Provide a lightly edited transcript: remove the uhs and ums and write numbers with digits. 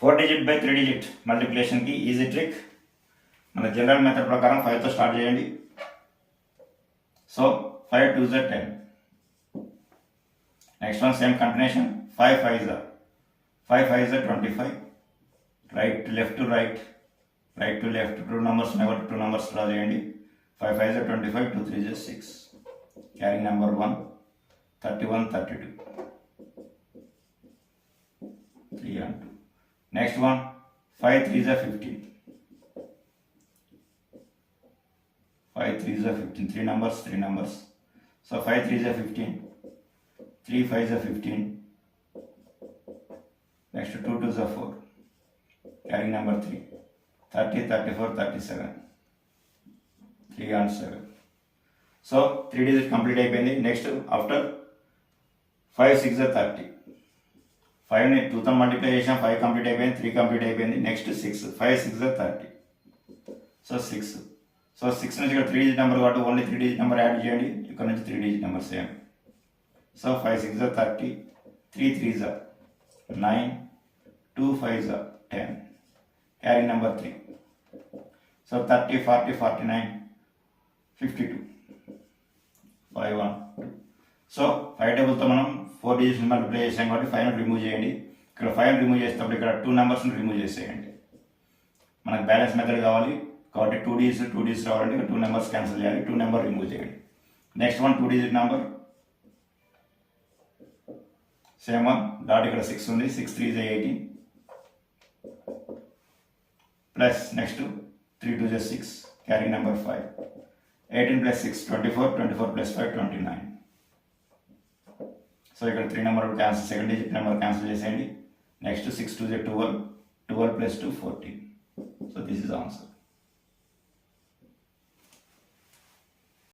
4 digit by 3 digit multiplication కి easy trick. మన general method ప్రకారం 5 తో స్టార్ట్ చేయండి. So 5 2s are 10. Next one same continuation. 5 5s are 25. Right to left to right, right to left, 2 numbers never 2 numbers draw చేయండి. 5 5s are 25, 2 3s are 6. Carrying number 1 31 32 3 and 2. Next one 5 3s are 15. 5 3s are 15. 3 numbers. So 5 3s are 15. 3 5s are 15. Next 2 2s are 4. Carrying number 3. 30 34 37. 3 and 7. So 3 digits complete అయిపోయింది. Next after 5 6 are 30. 5ని 2తో multiply చేసాం, 5 complete అయిపోయింది, 3 complete అయిపోయింది. Next 6 5 6 are 30. So 6. So 6 నుంచి ఇక్కడ 3 digit number కాబట్టి only 3 digit number add చేయండి. ఇక్కడ నుంచి 3 digit number same. So 5 6 are 30, 3 3s are 9, 2 5s are 10. Carry number 3. So 30 40 49 52 5 1 2. So 5 టేబుల్తో మనం 4 digits మల్టిప్లై చేసాం కాబట్టి 5ని రిమూవ్ చేయండి. ఇక్కడ 5 రిమూవ్ చేసేటప్పుడు ఇక్కడ 2 numbers రిమూవ్ చేసేయండి. మనకు బ్యాలెన్స్ మెథడ్ కావాలి కాబట్టి 2 digits రావాలంటే ఇక్కడ 2 numbers క్యాన్సిల్ చేయాలి, 2 number రిమూవ్ చేయండి. Next one 2 digit number same one dot, ఇక్కడ 6 ఉంది, 6 3s are 18 plus next 3 2s are 6. Carrying number 5. 18 plus 6 24, 24 plus 5 29. So ఇక్కడ 3 number cancel, second digit number cancel చేసేయండి. Next 6 2s are 12, 12 plus 2 14. So this is answer.